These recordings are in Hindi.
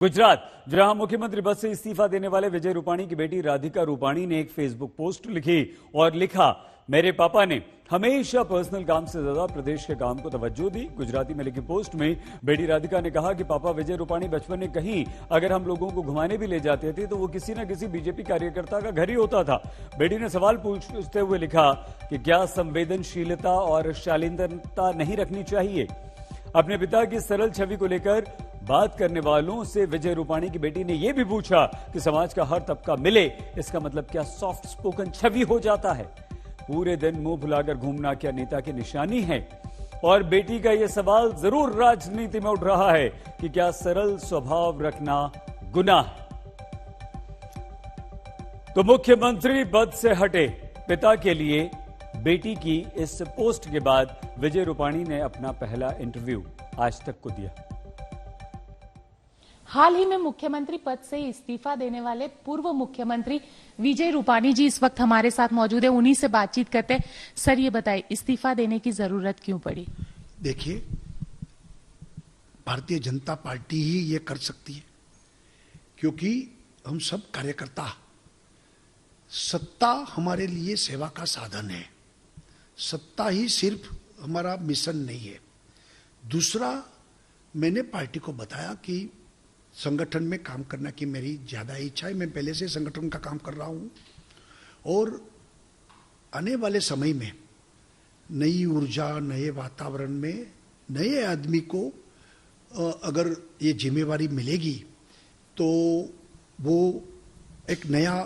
गुजरात, जहां मुख्यमंत्री पद से इस्तीफा देने वाले विजय रूपाणी की बेटी राधिका रूपाणी ने एक फेसबुक पोस्ट लिखी और लिखा, मेरे पापा ने हमेशा पर्सनल काम से ज्यादा प्रदेश के काम को तवज्जो दी। गुजराती में लिखी पोस्ट में बेटी राधिका ने कहा कि पापा विजय रूपाणी बचपन में कहीं अगर हम लोगों को घुमाने भी ले जाते थे तो वो किसी न किसी बीजेपी कार्यकर्ता का घर ही होता था। बेटी ने सवाल पूछते हुए लिखा कि क्या संवेदनशीलता और शालीनता नहीं रखनी चाहिए। अपने पिता की सरल छवि को लेकर बात करने वालों से विजय रूपाणी की बेटी ने यह भी पूछा कि समाज का हर तबका मिले, इसका मतलब क्या सॉफ्ट स्पोकन छवि हो जाता है? पूरे दिन मुंह फुलाकर घूमना क्या नेता की निशानी है? और बेटी का यह सवाल जरूर राजनीति में उठ रहा है कि क्या सरल स्वभाव रखना गुनाह है? तो मुख्यमंत्री पद से हटे पिता के लिए बेटी की इस पोस्ट के बाद विजय रूपाणी ने अपना पहला इंटरव्यू आज तक को दिया। हाल ही में मुख्यमंत्री पद से इस्तीफा देने वाले पूर्व मुख्यमंत्री विजय रूपाणी जी इस वक्त हमारे साथ मौजूद है, उन्हीं से बातचीत करते हैं। सर, ये बताइए, इस्तीफा देने की जरूरत क्यों पड़ी? देखिए, भारतीय जनता पार्टी ही ये कर सकती है, क्योंकि हम सब कार्यकर्ता, सत्ता हमारे लिए सेवा का साधन है। सत्ता ही सिर्फ हमारा मिशन नहीं है। दूसरा, मैंने पार्टी को बताया कि संगठन में काम करने की मेरी ज्यादा इच्छा है। मैं पहले से संगठन का काम कर रहा हूं और आने वाले समय में नई ऊर्जा, नए वातावरण में नए आदमी को अगर ये जिम्मेवारी मिलेगी तो वो एक नया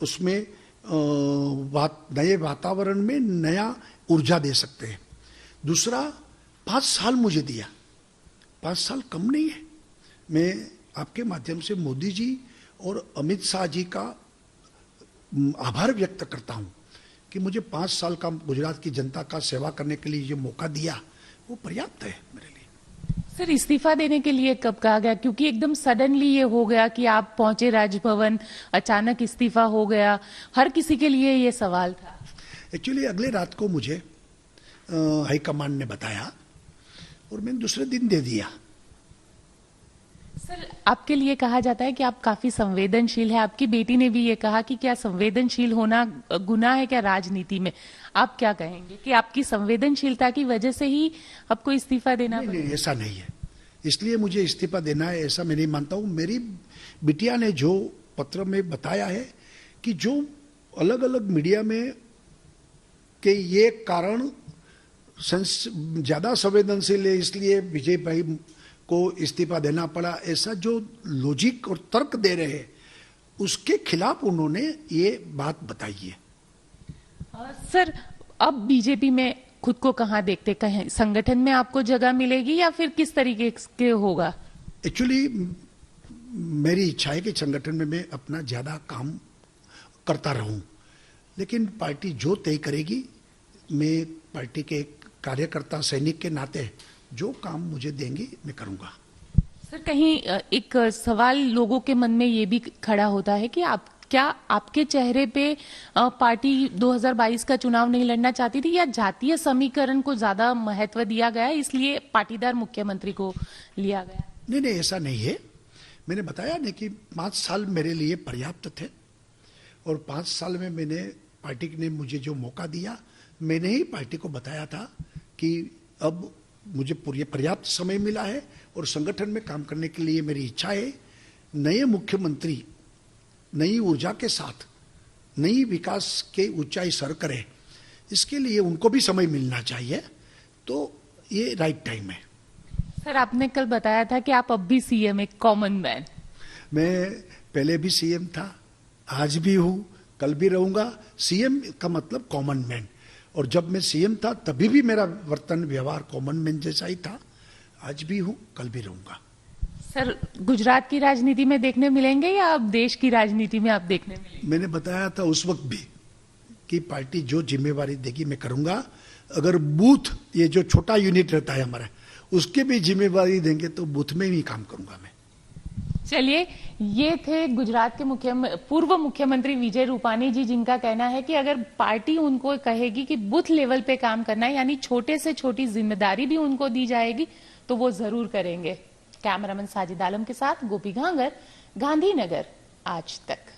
उसमें नए वातावरण में नया ऊर्जा दे सकते हैं। दूसरा, 5 साल मुझे दिया, 5 साल कम नहीं है। मैं आपके माध्यम से मोदी जी और अमित शाह जी का आभार व्यक्त करता हूं कि मुझे 5 साल का गुजरात की जनता का सेवा करने के लिए जो मौका दिया वो पर्याप्त है मेरे लिए। सर, इस्तीफा देने के लिए कब कहा गया? क्योंकि एकदम सडनली ये हो गया कि आप पहुंचे राजभवन, अचानक इस्तीफा हो गया। हर किसी के लिए ये सवाल था। एक्चुअली अगले रात को मुझे हाईकमान ने बताया और मैंने दूसरे दिन दे दिया। सर, आपके लिए कहा जाता है कि आप काफी संवेदनशील है। आपकी बेटी ने भी ये कहा कि क्या संवेदनशील होना गुनाह है क्या राजनीति में? आप क्या कहेंगे कि आपकी संवेदनशीलता की वजह से ही आपको इस्तीफा देना पड़ा? नहीं, ऐसा नहीं है। इसलिए मुझे इस्तीफा देना है ऐसा मैं नहीं मानता हूं। मेरी बिटिया ने जो पत्र में बताया है कि जो अलग अलग मीडिया में कि ये कारण ज्यादा संवेदनशील है इसलिए विजय भाई को इस्तीफा देना पड़ा, ऐसा जो लॉजिक और तर्क दे रहे हैं उसके खिलाफ उन्होंने ये बात बताई है। सर, अब बीजेपी में खुद को कहां देखते? कहें संगठन में आपको जगह मिलेगी या फिर किस तरीके के होगा? एक्चुअली मेरी इच्छा है कि संगठन में मैं अपना ज्यादा काम करता रहूं, लेकिन पार्टी जो तय करेगी, मैं पार्टी के कार्यकर्ता सैनिक के नाते जो काम मुझे देंगे मैं करूंगा। सर, कहीं एक सवाल लोगों के मन में ये भी खड़ा होता है कि क्या आपके चेहरे पे पार्टी 2022 का चुनाव नहीं लड़ना चाहती थी या जातीय समीकरण को ज्यादा महत्व दिया गया इसलिए पाटीदार मुख्यमंत्री को लिया गया? नहीं, ऐसा नहीं है। मैंने बताया ना कि 5 साल मेरे लिए पर्याप्त थे और 5 साल में मैंने पार्टी ने मुझे जो मौका दिया, मैंने ही पार्टी को बताया था कि अब मुझे पूरी पर्याप्त समय मिला है और संगठन में काम करने के लिए मेरी इच्छा है। नए मुख्यमंत्री नई ऊर्जा के साथ नई विकास के ऊंचाई सर करें, इसके लिए उनको भी समय मिलना चाहिए, तो ये राइट टाइम है। सर, आपने कल बताया था कि आप अब भी सीएम, एक कॉमन मैन। मैं पहले भी सीएम था, आज भी हूं, कल भी रहूंगा। सीएम का मतलब कॉमन मैन, और जब मैं सीएम था तभी भी मेरा वर्तन व्यवहार कॉमन मैन जैसा ही था। आज भी हूं, कल भी रहूंगा। सर, गुजरात की राजनीति में देखने मिलेंगे या अब देश की राजनीति में आप देखने मिलेंगे? मैंने बताया था उस वक्त भी कि पार्टी जो जिम्मेवारी देगी मैं करूंगा। अगर बूथ, ये जो छोटा यूनिट रहता है हमारा, उसके भी जिम्मेवारी देंगे तो बूथ में ही काम करूंगा मैं। चलिए, ये थे गुजरात के पूर्व मुख्यमंत्री विजय रूपाणी जी, जिनका कहना है कि अगर पार्टी उनको कहेगी कि बूथ लेवल पे काम करना है, यानी छोटे से छोटी जिम्मेदारी भी उनको दी जाएगी, तो वो जरूर करेंगे। कैमरामैन साजिद आलम के साथ गोपी घांगर, गांधीनगर आज तक।